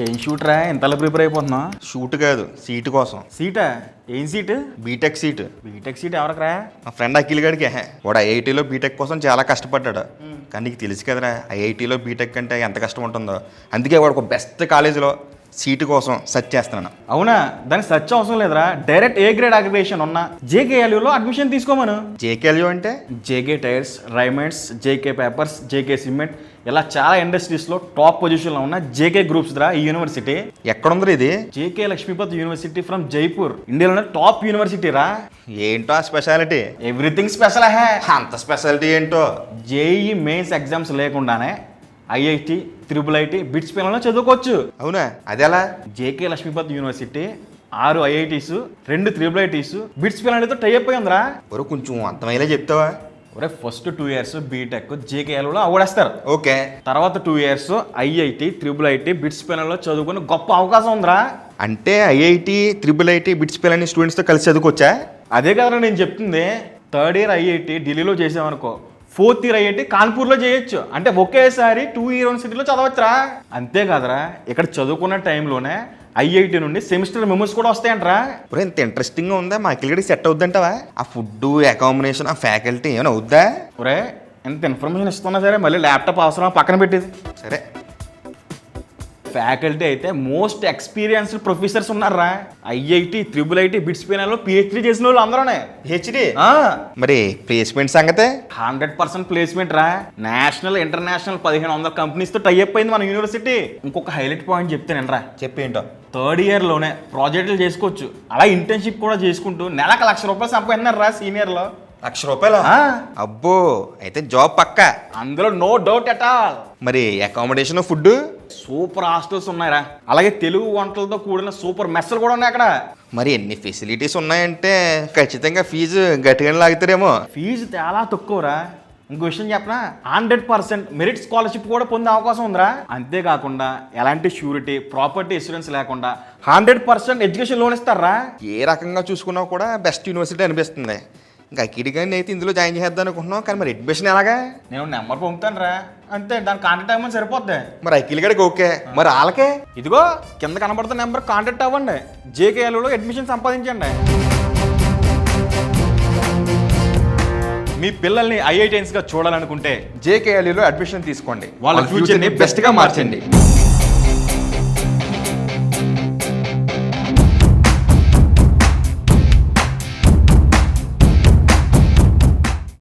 ఏం షూట్ రా ఇంతలో ప్రిపేర్ అయిపోతున్నా? షూట్ కాదు, సీటు కోసం. సీటా? ఏం seat? BTech seat. BTech seat ఎవరికరా? మా ఫ్రెండ్ అఖిల్ గడికి వాడు ఐఐటీలో బీటెక్ కోసం చాలా కష్టపడ్డాడు. కానీ నీకు తెలుసు కదరా ఐఐటీలో బీటెక్ అంటే ఎంత కష్టం ఉంటుందో. అందుకే వాడు ఒక బెస్ట్ కాలేజీలో సీటు కోసం సెర్చ్ చేస్తున్నాను. అవునా? దానికి సెర్చ్ అవసరం లేదురా, డైరెక్ట్ ఏ గ్రేడ్ అగ్రిగేషన్ ఉన్న జేకేఎల్యూలో అడ్మిషన్ తీసుకోమను. జేకేఎల్యూ అంటే JK tyres, Raymonds, JK papers, JK cement, ఇలా చాలా ఇండస్ట్రీస్లో టాప్ పొజిషన్లో ఉన్న జేకే గ్రూప్స్ రా ఈ యూనివర్సిటీ. ఎక్కడుంది ఇది? JK Lakshmipat university from Jaipur, ఇండియాలోనే టాప్ యూనివర్సిటీ రా. ఏంటో ఆ స్పెషాలిటీ? ఎవ్రీథింగ్ స్పెషల్ హే. అంత స్పెషాలిటీ ఏంటో? జేఈ మెయిన్స్ ఎగ్జామ్స్ లేకుండానే ఐఐటి, IIIT, బిట్స్ పిల్లలు చదువుకోవచ్చు. అవునా? అదెలా? JK Lakshmipat university 6 IITs, 2 IIITs, BITS పిల్లలతో టై అయిపోయిందిరా. ఒరే కొంచెం అంతమైనా చెప్తావా? ఒరే ఫస్ట్ 2 years బీటెక్ జేకేఎల్లో అవడేస్తారు. ఓకే. తర్వాత 2 years ఐఐటి, IIIT, బిట్స్ పిల్లల్లో చదువుకుని గొప్ప అవకాశం ఉందిరా. అంటే ఐఐటి, IIIT, బిట్స్ పిల్లని స్టూడెంట్స్తో కలిసి చదువుకోవచ్చా? అదే కదరా నేను చెప్తుంది. 3rd year ఐఐటి ఢిల్లీలో చేసామనుకో, 4th year ఐఐటి కాన్పూర్లో చేయొచ్చు. అంటే ఒకేసారి 2 యూనివర్సిటీలో చదవచ్చురా. అంతేకాదరా, ఇక్కడ చదువుకున్న టైంలోనే ఐఐటి నుండి సెమిస్టర్ మెమోస్ కూడా వస్తాయంటరా. ఇప్పుడు ఇంత ఇంట్రెస్టింగ్గా ఉందా? మా అఖిల్గడికి సెట్ అవుద్దంటావా? ఆ ఫుడ్, అకామిడేషన్, ఆ ఫ్యాకల్టీ ఏమైనా అవుద్దా? ఒరే ఎంత ఇన్ఫర్మేషన్ ఇస్తున్నా సరే మళ్ళీ ల్యాప్టాప్ అవసరం పక్కన పెట్టేది. సరే. ఫ్యాకల్టీ అయితే మోస్ట్ ఎక్స్పీరియన్స్డ్ ప్రొఫెసర్స్ ఉన్నారా. ఐఐటి, IIIT, బిట్స్ పిల్లల్లో PhD చేసిన వాళ్ళు అందరూనే. హెచ్డి? మరి ప్లేస్మెంట్ సంగతే? 100% ప్లేస్మెంట్ రా. నేషనల్, ఇంటర్నేషనల్ 1500 కంపెనీస్తో టై అప్ అయింది మన యూనివర్సిటీ. ఇంకొక హైలైట్ పాయింట్ చెప్తానండి రా. చెప్పేంటో? 3rd yearలోనే ప్రాజెక్టులు చేసుకోవచ్చు. అలా ఇంటర్న్షిప్ కూడా చేసుకుంటూ నెలకు ₹1,00,000 సంపాదిన్నారు రా సీనియర్లో. ₹1,00,000? అబ్బో, అయితే జాబ్ పక్కా. అందులో నో డౌట్ ఎట్ ఆల్. మరి అకామిడేషన్, ఫుడ్? సూపర్ హాస్టల్స్ ఉన్నాయిరా. అలాగే తెలుగు వంటలతో కూడిన సూపర్ మెస్సులు కూడా ఉన్నాయి అక్కడ. మరి ఎన్ని ఫెసిలిటీస్ ఉన్నాయంటే ఖచ్చితంగా ఫీజు గట్టిగానే లాగుతారేమో. ఫీజు చాలా తక్కువరా. ఇంకో విషయం చెప్పనా, 100% మెరిట్ స్కాలర్షిప్ కూడా పొందే అవకాశం ఉందిరా. అంతేకాకుండా ఎలాంటి షూరిటీ, ప్రాపర్టీ ఇన్సూరెన్స్ లేకుండా 100% ఎడ్యుకేషన్ లోన్ ఇస్తారా. ఏ రకంగా చూసుకున్నా కూడా బెస్ట్ యూనివర్సిటీ అనిపిస్తుంది. ఇంకా అకిడిగాని అయితే ఇందులో జాయిన్ చేద్దాం అనుకుంటున్నాం. కానీ మరి అడ్మిషన్ ఎలాగా? నేను నెంబర్ పంపుతాను రా, అంతే. దాని కాంటాక్ట్ అవ్వమని సరిపోద్ది. మరి అఖిల్ గడికి ఓకే, మరి వాళ్ళకే? ఇదిగో కింద కనబడుతున్న నెంబర్ కాంటాక్ట్ అవ్వండి. జేకేఎల్లో అడ్మిషన్ సంపాదించండి. మీ పిల్లల్ని IITians గా చూడాలనుకుంటే జేకేఎల్యూలో అడ్మిషన్ తీసుకోండి. వాళ్ళ ఫ్యూచర్ని బెస్ట్గా మార్చండి.